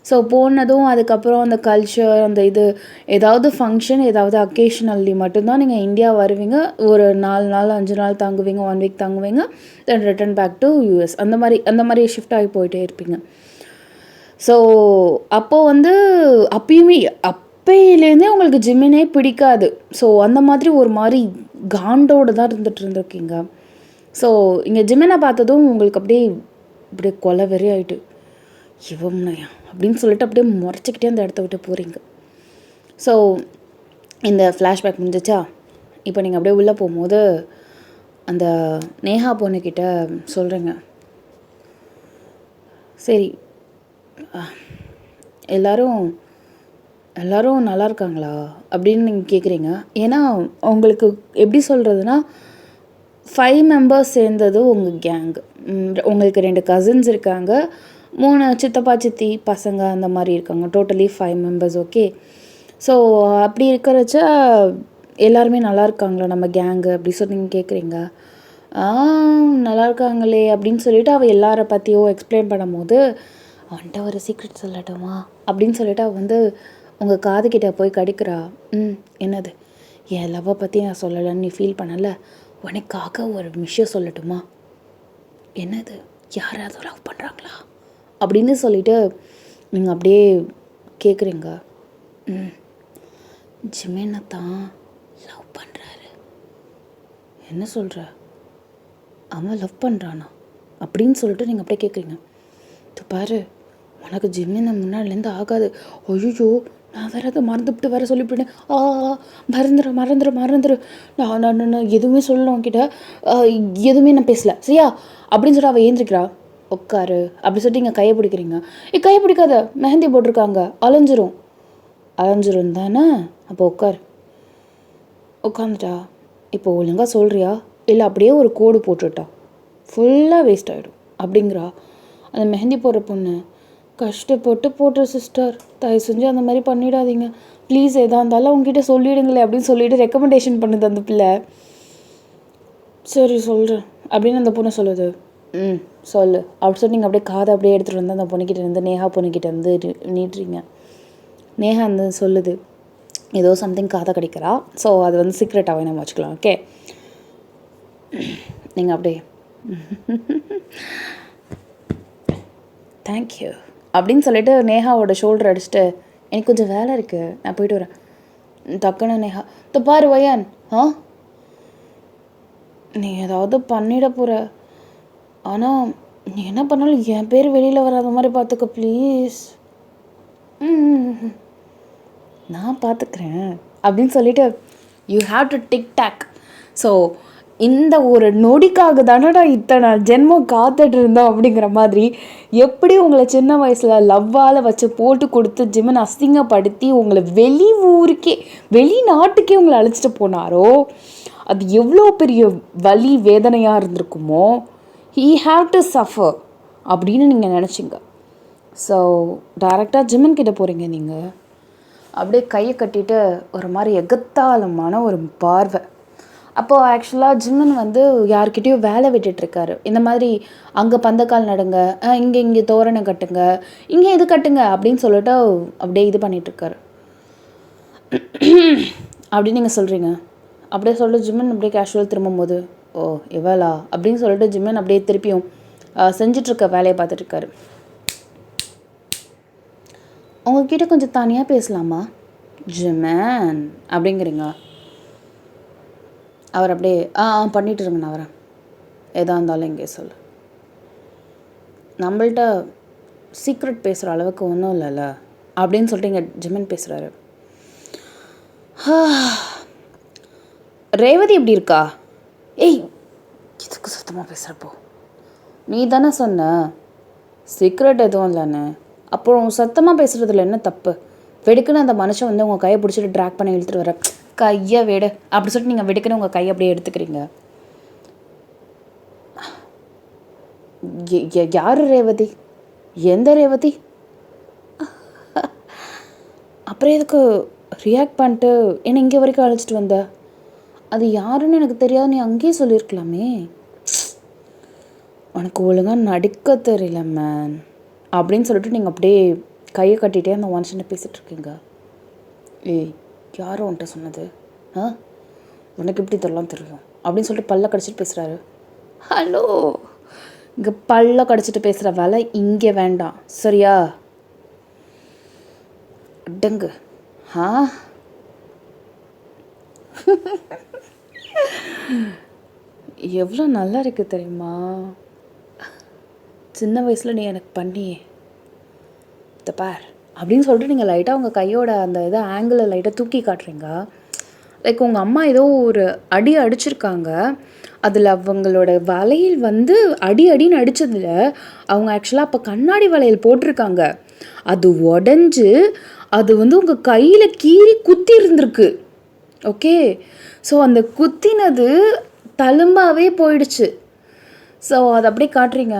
ஸோ போனதும் அதுக்கப்புறம் அந்த கல்ச்சர், அந்த இது ஏதாவது ஃபங்க்ஷன், ஏதாவது அக்கேஷனல்லி மட்டும்தான் நீங்கள் இந்தியா வருவீங்க. ஒரு 4 நாள் 5 நாள் தங்குவீங்க, 1 வீக் தங்குவீங்க, then return back to US. அந்த மாதிரி ஷிஃப்ட் ஆகி போயிட்டே இருப்பீங்க. ஸோ அப்போது வந்து அப்பையிலேருந்தே உங்களுக்கு ஜிம்மினே பிடிக்காது. ஸோ அந்த மாதிரி ஒரு மாதிரி காண்டோடு தான் இருந்துகிட்ருந்துருக்கீங்க. ஸோ இங்கே ஜிம்மினை பார்த்ததும் உங்களுக்கு அப்படியே கொலை வெறி ஆகிட்டு, இவம்னையா அப்படின்னு சொல்லிட்டு அப்படியே முறைச்சிக்கிட்டே அந்த இடத்த விட்டு போகிறீங்க. ஸோ இந்த ஃப்ளாஷ்பேக் முடிஞ்சிச்சா? இப்போ நீங்கள் அப்படியே உள்ளே போகும்போது அந்த நேஹா பொண்ணுக்கிட்ட சொல்கிறேங்க, சரி எல்லோரும் நல்லா இருக்காங்களா அப்படின்னு நீங்கள் கேட்குறீங்க. ஏன்னா உங்களுக்கு எப்படி சொல்கிறதுனா 5 மெம்பர்ஸ் சேர்ந்தது உங்கள் கேங். உங்களுக்கு 2 கசின்ஸ் இருக்காங்க, 3 சித்தப்பா சித்தி பசங்க அந்த மாதிரி இருக்காங்க. Totally 5 members. ஓகே. ஸோ அப்படி இருக்கிறச்ச எல்லாருமே நல்லா இருக்காங்களா நம்ம கேங்கு அப்படி சொல்லி நீங்கள் கேட்குறீங்க. நல்லா இருக்காங்களே அப்படின்னு சொல்லிவிட்டு அவள் எல்லாரை பற்றியோ எக்ஸ்பிளைன் பண்ணும்போது, அவன்கிட்ட ஒரு சீக்ரெட் சொல்லட்டுமா அப்படின்னு சொல்லிவிட்டு அவள் வந்து உங்கள் காதுகிட்ட போய் கடிக்கிறா. என்னது? என் லவ்வை பற்றி நான் சொல்லலைன்னு நீ ஃபீல் பண்ணலை, உனக்காக ஒரு விஷயம் சொல்லட்டுமா? என்னது? யாராவது லவ் பண்ணுறாங்களா அப்படின்னு சொல்லிவிட்டு நீங்கள் அப்படியே கேட்குறீங்க. ஜிமேனை தான் லவ் பண்ணுறாரு. என்ன சொல்கிற? அவன் லவ் பண்ணுறானா அப்படின்னு சொல்லிட்டு நீங்கள் அப்படியே கேட்குறீங்க. இது பாரு, உனக்கு ஜிம்மினை முன்னாடிலேருந்து ஆகாது. ஐயோ, நான் வேறு அதை மறந்துவிட்டு வேறு சொல்லிவிட்டேன். மறந்துடு. நான் எதுவுமே சொல்லல உன்கிட்ட, எதுவுமே நான் பேசலை சரியா அப்படின்னு சொல்லிட்டு அவள் ஏந்திரிக்கிறா. உட்காரு அப்படி சொல்லிட்டு நீங்கள் கையை பிடிக்கிறீங்க. கையை பிடிக்காத, மெஹந்தி போட்டிருக்காங்க, அலைஞ்சிரும் தானே. அப்போ உட்காந்துட்டா. இப்போ ஒழுங்காக சொல்கிறியா இல்லை அப்படியே ஒரு கோடு போட்டுட்டா ஃபுல்லாக வேஸ்ட் ஆகிடும் அப்படிங்கிறா. அந்த மெஹந்தி போடுற பொண்ணு, கஷ்டப்பட்டு போட்டுற சிஸ்டர், தயவு செஞ்சு அந்த மாதிரி பண்ணிடாதீங்க ப்ளீஸ், எதாக இருந்தாலும் உங்ககிட்ட சொல்லிவிடுங்களே அப்படின்னு சொல்லிட்டு ரெக்கமெண்டேஷன் பண்ணுது அந்த பிள்ளை. சரி சொல்கிறேன் அப்படின்னு அந்த பொண்ணு சொல்லுது. சொல்லு அப்படி சொல்லி நீங்கள் அப்படியே காதை அப்படியே எடுத்துகிட்டு வந்து அந்த பொண்ணுக்கிட்ட இருந்து நேஹா பொண்ணுக்கிட்ட வந்து நீட்டுறீங்க. நேஹா வந்து சொல்லுது, ஏதோ சம்திங் காதை கடிக்கிறா. ஸோ அது வந்து சீக்ரெட்டாகவே நம்ம வச்சுக்கலாம். ஓகே, நீங்கள் அப்படியே தேங்க்யூ அப்படின்னு சொல்லிட்டு நேஹாவோட ஷோல்டர் அடிச்சுட்டு, எனக்கு கொஞ்சம் வேலை இருக்குது, நான் போயிட்டு வரேன். டக்குன்னு நேஹா, பாரு வயான், நீ ஏதாவது பண்ணிட போகிற, ஆனால் நீ என்ன பண்ணாலும் என் பேர் வெளியில் வராத மாதிரி பார்த்துக்க ப்ளீஸ். நான் பார்த்துக்கிறேன் அப்படின்னு சொல்லிட்டு you have to tick tock. So இந்த ஒரு நொடிக்காக தானடா இத்தனை ஜென்மம் காத்துட்டு இருந்தோம் அப்படிங்கிற மாதிரி, எப்படி உங்களை சின்ன வயசில் லவ்வால் வச்சு போட்டு கொடுத்து ஜிமன் அசிங்கப்படுத்தி உங்களை வெளிநாட்டுக்கே உங்களை அழைச்சிட்டு போனாரோ, அது எவ்வளோ பெரிய வலி வேதனையாக இருந்திருக்குமோ. ஹீ ஹாவ் டு சஃபர் அப்படின்னு நீங்கள் நினச்சிங்க. ஸோ டைரெக்டாக ஜிமன் கிட்ட போகிறீங்க. நீங்கள் அப்படியே கையை கட்டிட்டு ஒரு மாதிரி எகத்தாளமான ஒரு பார்வை. அப்போது ஆக்சுவலாக ஜிம்மன் வந்து யார்கிட்டையும் வேலை விட்டுட்ருக்காரு. இந்த மாதிரி அங்கே பந்தக்கால் நடுங்க, இங்கே தோரணை கட்டுங்க, இங்கே இது கட்டுங்க அப்படின்னு சொல்லிட்டு அப்படியே இது பண்ணிகிட்ருக்காரு. அப்படின்னு நீங்கள் சொல்கிறீங்க. அப்படியே சொல்லிட்டு ஜிம்மன் அப்படியே கேஷுவல் திரும்பும்போது, ஓ எவ்வளா அப்படின்னு சொல்லிட்டு ஜிம்மன் அப்படியே திருப்பியும் செஞ்சிட்ருக்க வேலையை பார்த்துட்ருக்காரு. உங்ககிட்ட கொஞ்சம் தனியாக பேசலாமா ஜிமன் அப்படிங்கிறீங்க. அவர் அப்படியே பண்ணிட்டு இருங்க, நான் வரேன், எதாக இருந்தாலும் இங்கே சொல்லு, நம்மள்ட்ட சீக்ரெட் பேசுகிற அளவுக்கு ஒன்றும் இல்லைல்ல அப்படின்னு சொல்லிட்டு இங்கே ஜிமன் பேசுகிறாரு. ரேவதி எப்படி இருக்கா? ஏய், இதுக்கு சுத்தமாக பேசுகிறப்போ நீ தானே சொன்ன சீக்ரெட் எதுவும் இல்லைன்னு, அப்புறம் சத்தமாக பேசுகிறதுல என்ன தப்பு? வெடுக்குன்னு அந்த மனுஷன் வந்து உங்கள் கையை பிடிச்சிட்டு ட்ராக் பண்ணி இழுத்துட்டு வர, கையை வெடு அப்படி சொல்லிட்டு நீங்கள் வெடுக்குன்னு உங்கள் கையை அப்படியே எடுத்துக்கிறீங்க. யார் ரேவதி? எந்த ரேவதி? அப்புறம் எதுக்கு ரியாக்ட் பண்ணிட்டு என்னை இங்கே வரைக்கும் அழைச்சிட்டு வந்த? அது யாருன்னு எனக்கு தெரியாது, நீ அங்கேயே சொல்லியிருக்கலாமே. உனக்கு ஒழுங்காக நடிக்க தெரியல மேன் அப்படின்னு சொல்லிட்டு நீங்கள் அப்படியே கையை கட்டிகிட்டே அந்த மனுஷனை பேசிகிட்ருக்கீங்க. ஏய், யாரும் உன்ட்ட சொன்னது? உனக்கு எப்படி இதெல்லாம் தெரியும் அப்படின்னு சொல்லிட்டு பல்ல கடிச்சிட்டு பேசுகிறாரு. ஹலோ, இங்கே பல்ல கடிச்சிட்டு பேசுகிற வேலை இங்கே வேண்டாம் சரியா? டங்கு. எவ்வளோ நல்லா இருக்கு தெரியுமா? சின்ன வயசில் நீ எனக்கு பண்ணியே பார் அப்படின்னு சொல்லிட்டு நீங்கள் லைட்டாக உங்கள் கையோட அந்த இதை ஆங்கிளை லைட்டாக தூக்கி காட்டுறீங்க. லைக் உங்கள் அம்மா ஏதோ ஒரு அடி அடிச்சிருக்காங்க. அதில் அவங்களோட வளையல் வந்து அடி அடின்னு அடித்ததில் அவங்க ஆக்சுவலாக அப்போ கண்ணாடி வளையல் போட்டிருக்காங்க. அது உடஞ்சி அது வந்து உங்கள் கையில் கீறி குத்தி இருந்திருக்கு. ஓகே, ஸோ அந்த குத்தினது தழும்பாவே போயிடுச்சு. ஸோ அதை அப்படியே காட்டுறீங்க.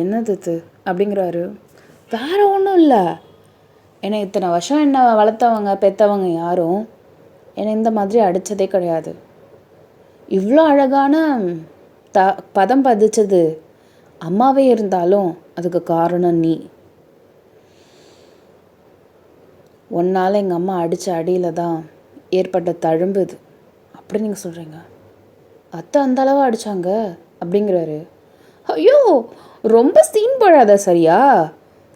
என்னது இது அப்படிங்கிறாரு. வேறு ஒன்றும் இல்லை, என்னை இத்தனை வருஷம் என்ன வளர்த்தவங்க பெற்றவங்க யாரும் என்னை இந்த மாதிரி அடித்ததே கிடையாது. இவ்வளோ அழகான பதம் பதிச்சது அம்மாவே இருந்தாலும் அதுக்கு காரணம் நீ. ஒன்றால் எங்கள் அம்மா அடித்த அடியில் தான் ஏற்பட்ட தழும்பு இது அப்படி நீங்கள் சொல்கிறீங்க. அத்தை அந்த அளவு அடித்தாங்க அப்படிங்கிறாரு. ஐயோ, ரொம்ப சீன் போடாத சரியா?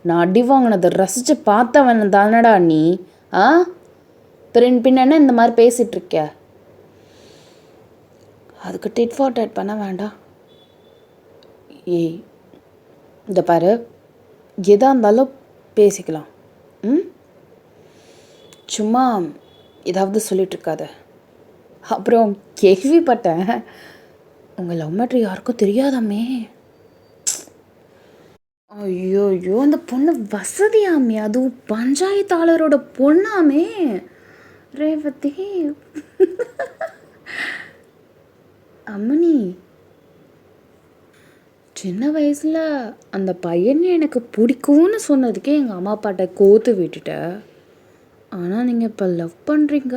நான் அடி வாங்கினதை ரசித்து பார்த்தவன் தானடா நீ. பின்ன இந்த மாதிரி பேசிகிட்ருக்க. அதுக்கு டிட் ஃபார் டேட் பண்ண வேண்டாம். ஏய், இந்த பாரு, எதாக இருந்தாலும் பேசிக்கலாம். சும்மா ஏதாவது சொல்லிகிட்ருக்காத. அப்புறம் கேள்விப்பட்டேன் உங்கள் லவ் மேட்ரு யாருக்கும் தெரியாதாமே. ஐயோ ஐயோ, அந்த பொண்ணு வசதியாமே, அதுவும் பஞ்சாயத்தாளரோட பொண்ணாமே. ரேவதி அம்மனி, சின்ன வயசில் அந்த பையன் எனக்கு பிடிக்கும்னு சொன்னதுக்கே எங்கள் அம்மா அப்பாட்ட கோத்து விட்டுட்ட. ஆனால் நீங்கள் இப்போ லவ் பண்ணுறீங்க,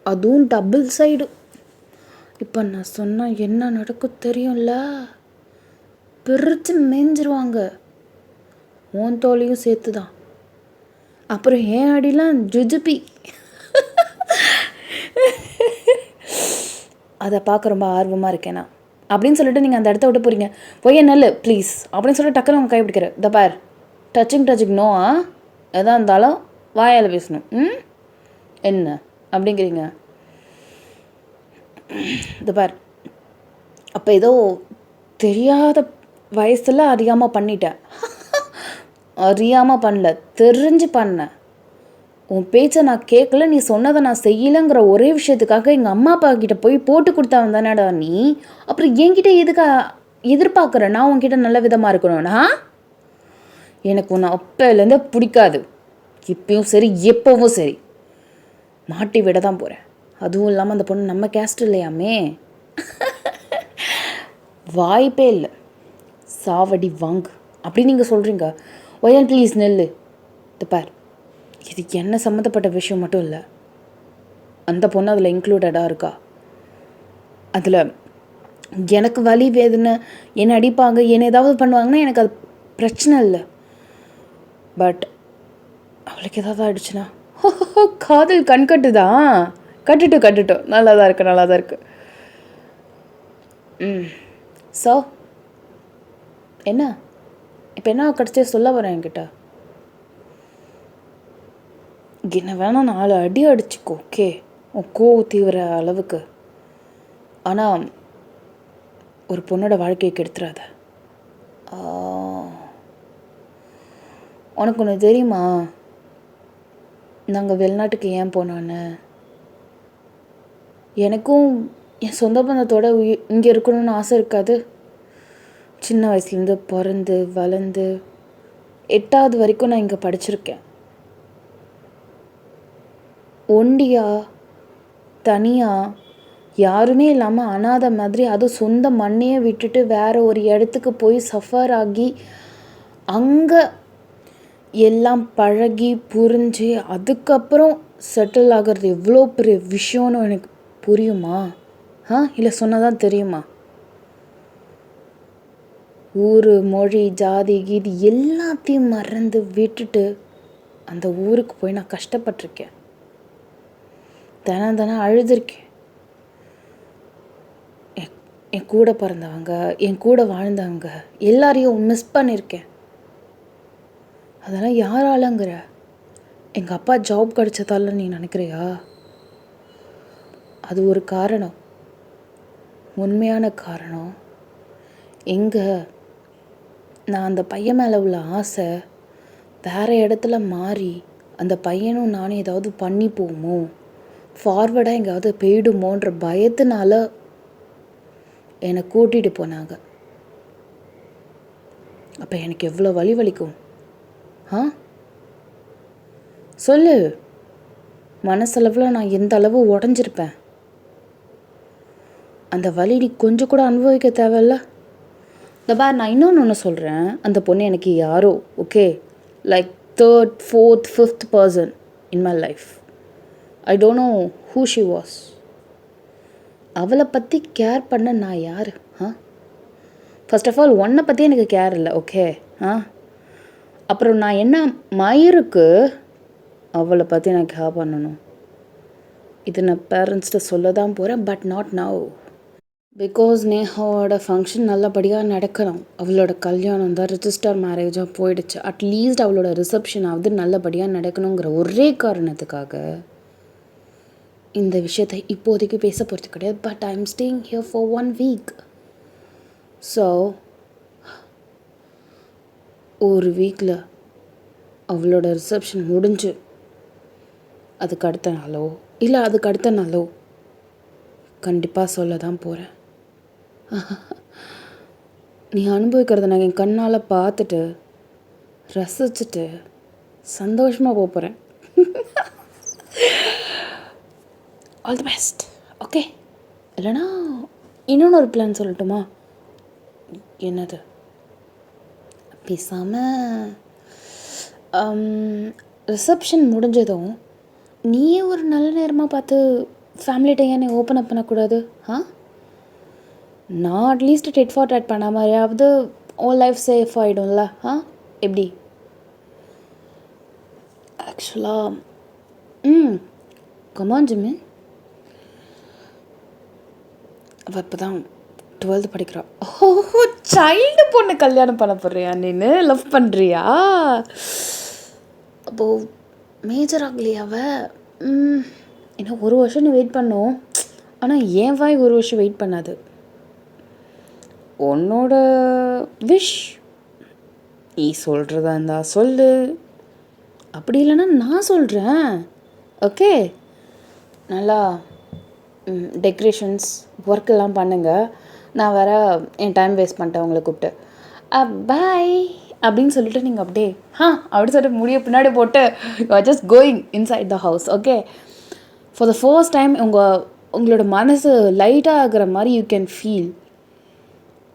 அதுவும் டபுள் சைடு. இப்போ நான் சொன்னால் என்ன நடக்கும் தெரியும்ல? பிரித்து மேய்ஞ்சிருவாங்க, உன் தோலையும் சேர்த்து தான். அப்புறம் ஏன் அடிலாம் ஜுஜுபி. அதை பார்க்க ரொம்ப ஆர்வமாக இருக்கேன் நான் அப்படின்னு சொல்லிட்டு நீங்கள் அந்த இடத்த விட்டு போகிறீங்க. பொய்ய நல்ல ப்ளீஸ் அப்படின்னு சொல்லிட்டு டக்குன்னு அவங்க கை பிடிக்கிற. இந்த பார், டச்சிங் நோவா எதாக இருந்தாலும் வாயால் பேசணும். என்ன அப்படிங்கிறீங்க? இந்த பார், அப்போ ஏதோ தெரியாத வயசில் அறியாமல் பண்ணிட்டேன். அறியாமல் பண்ணல, தெரிஞ்சு பண்ணேன். உன் பேச்சை நான் கேட்கல, நீ சொன்னதை நான் செய்யலைங்கிற ஒரே விஷயத்துக்காக எங்கள் அம்மா அப்பா கிட்டே போய் போட்டு கொடுத்தவன் தானடா நீ. அப்புறம் என்கிட்ட எதுக்கு எதிர்பார்க்குறேன் நான் உன்கிட்ட நல்ல விதமாக இருக்கணும்னா? எனக்கு உன்னை அப்போலேருந்தே பிடிக்காது. இப்பயும் சரி எப்போவும் சரி மாட்டி விட தான் போகிறேன். அதுவும் இல்லாமல் அந்த பொண்ணு நம்ம கேஸ்ட் இல்லையாமே. வாய்ப்பே இல்லை. சாவடி வாங்கு அப்படி நீங்கள் சொல்கிறீங்க. ஒயன் ப்ளீஸ் நெல்லு. இது பார், இது என்ன சம்மந்தப்பட்ட விஷயம் மட்டும் இல்லை, அந்த பொண்ணு அதில் இன்க்ளூடடாக இருக்கா. அதில் எனக்கு வலி வேதனை, என்னை அடிப்பாங்க, என்னை ஏதாவது பண்ணுவாங்கன்னா எனக்கு அது பிரச்சனை இல்லை. பட் அவளுக்கு ஏதாவது ஆயிடுச்சுன்னா காதல் கண்கட்டு தான். கட்டுட்டோம், நல்லா தான் இருக்குது. ஸோ என்ன இப்போ என்ன கிடச்சி சொல்ல வரேன் என்கிட்ட? என்ன வேணால் 4 அடி அடிச்சுக்கோ, ஓகே, தீவிர அளவுக்கு. ஆனால் ஒரு பொண்ணோட வாழ்க்கையை கெடுத்துறாத. உனக்கு ஒன்று தெரியுமா, நாங்கள் வெளிநாட்டுக்கு ஏன் போனோன்னு? எனக்கும் என் சொந்த பந்தத்தோட இங்கே இருக்கணும்னு ஆசை இருக்காது? சின்ன வயசுலேருந்து பிறந்து வளர்ந்து 8வது வரைக்கும் நான் இங்கே படிச்சிருக்கேன். ஒண்டியாக தனியாக யாருமே இல்லாமல் அனாதை மாதிரி, அதுவும் சொந்த மண்ணையே விட்டுட்டு வேறு ஒரு இடத்துக்கு போய் சஃபர் ஆகி அங்கே எல்லாம் பழகி புரிஞ்சு அதுக்கப்புறம் செட்டில் ஆகிறது எவ்வளோ பெரிய விஷயம்னு எனக்கு புரியுமா? இல்லை சொன்னதான் தெரியுமா? ஊர், மொழி, ஜாதி, கீதி எல்லாத்தையும் மறந்து விட்டுட்டு அந்த ஊருக்கு போய் நான் கஷ்டப்பட்டிருக்கேன். தினம் அழுதுருக்கேன். என் கூட பிறந்தவங்க, என் கூட வாழ்ந்தவங்க எல்லாரையும் மிஸ் பண்ணியிருக்கேன். அதெல்லாம் யாராலங்கிற? எங்கள் அப்பா ஜாப் கிடைச்சதால நீ நினைக்கிறியா? அது ஒரு காரணம், உண்மையான காரணம். எங்கே நான் அந்த பையன் மேலே உள்ள ஆசை வேறு இடத்துல மாறி அந்த பையனும் நானும் ஏதாவது பண்ணி போமோ ஃபார்வர்டாக எங்கேயாவது போயிடுமோன்ற பயத்தினால என்னை கூட்டிகிட்டு போனாங்க. அப்போ எனக்கு எவ்வளோ வலி வலிக்கும் சொல்லு. மனசளவில் நான் எந்த அளவு உடஞ்சிருப்பேன். அந்த வலி நீ கொஞ்சம் கூட அனுபவிக்க தேவையில்ல. இந்த பார், நான் இன்னொன்று சொல்கிறேன். அந்த பொண்ணு எனக்கு யாரோ, okay, like 3rd, 4th, 5th person in my life. I don't know who she was. அவளை பற்றி கேர் பண்ண நான் யார்? ஃபர்ஸ்ட் ஆஃப் ஆல் உன்னை பற்றி எனக்கு கேர் இல்லை, ஓகே. அப்புறம் நான் என்ன மயிருக்கு அவளை பற்றி நான் கேர் பண்ணணும்? இது நான் பேரண்ட்ஸ்கிட்ட சொல்ல தான் போகிறேன், பட் நாட் நவ். பிகாஸ் நேஹாவோட ஃபங்க்ஷன் நல்லபடியாக நடக்கணும். அவளோட கல்யாணம் தான் ரிஜிஸ்டர் மேரேஜாக போயிடுச்சு. அட்லீஸ்ட் அவளோட ரிசப்ஷனாவது நல்லபடியாக நடக்கணுங்கிற ஒரே காரணத்துக்காக இந்த விஷயத்தை இப்போதைக்கு பேச போகிறது கிடையாது. But I am staying here for 1 week. So ஒரு வீக்கில் அவளோட ரிசப்ஷன் முடிஞ்சு அதுக்கு அடுத்த நாளோ இல்லை அதுக்கு அடுத்த நாளோ கண்டிப்பாக சொல்ல தான் போகிறேன். நீ அனுபவிக்கிறத நான் என் கண்ணால் பார்த்துட்டு ரசிச்சுட்டு சந்தோஷமாக போகிறேன். All the best, okay. இல்லைனா இன்னொன்று ஒரு பிளான் சொல்லட்டுமா? என்னது? பேசாமல் ரிசப்ஷன் முடிஞ்சதும் நீயே ஒரு நல்ல நேரமாக பார்த்து ஃபேமிலிகிட்ட ஏன் ஓப்பன் அப் பண்ணக்கூடாது? நான் அட்லீஸ்ட் டெட் ஃபார் டேட் பண்ண மாதிரியாவது ஓன் லைஃப் சேஃப் ஆகிடும்ல. எப்படி? ஆக்சுவலாக கமான் ஜிம்மி, அவள் இப்போ தான் 12th படிக்கிறா. ஓ, சைல்டு பொண்ணு கல்யாணம் பண்ண போடுறியா? நீனு லவ் பண்ணுறியா? அப்போது மேஜர் ஆகலையா அவள்? இன்னும் 1 வருஷம் நீ வெயிட் பண்ணோம். ஆனால் என் வாய் 1 வருஷம் வெயிட் பண்ணாது. உன்னோட விஷ், நீ சொல்கிறதா இருந்தா சொல்லு, அப்படி இல்லைன்னா நான் சொல்கிறேன், ஓகே. நல்லா டெக்கரேஷன்ஸ் ஒர்க்கெல்லாம் பண்ணுங்கள். நான் வேறு என் டைம் வேஸ்ட் பண்ணிட்டேன் உங்களை கூப்பிட்டு. பாய் அப்படின்னு சொல்லிட்டு நீங்கள் அப்படியே அப்படி சொல்லிட்டு முடிய பின்னாடி போட்டு you are just going inside the house, okay. For the first time உங்களோட மனசு லைட்டாக ஆகிற மாதிரி யூ கேன் ஃபீல்.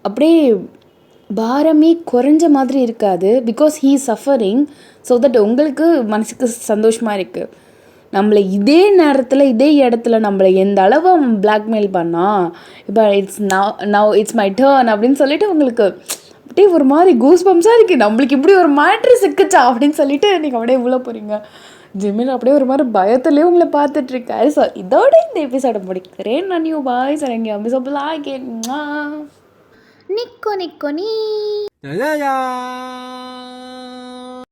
அப்படியே பாரமே குறைஞ்ச மாதிரி இருக்காது. Because he is suffering. So that உங்களுக்கு மனசுக்கு சந்தோஷமாக இருக்குது. நம்மளை இதே நேரத்தில் இதே இடத்துல நம்மளை எந்த அளவு பிளாக்மெயில் பண்ணால் இப்போ இட்ஸ் மை டர்ன் அப்படின்னு சொல்லிட்டு உங்களுக்கு அப்படியே ஒரு மாதிரி கூஸ் பம்ஸாக இருக்குது. நம்மளுக்கு இப்படி ஒரு மேட்ரு சிக்குச்சா அப்படின்னு சொல்லிட்டு நீங்கள் அப்படியே உள்ள போகிறீங்க. ஜிம்மில் அப்படியே ஒரு மாதிரி பயத்துலேயே உங்களை பார்த்துட்ருக்காரு. ஸோ இதோட இந்த எபிசோட முடிக்கிறேன். நான் நியூ பாய் சரங்க எபிசோட் நிக்கோ நிக்கோ நீ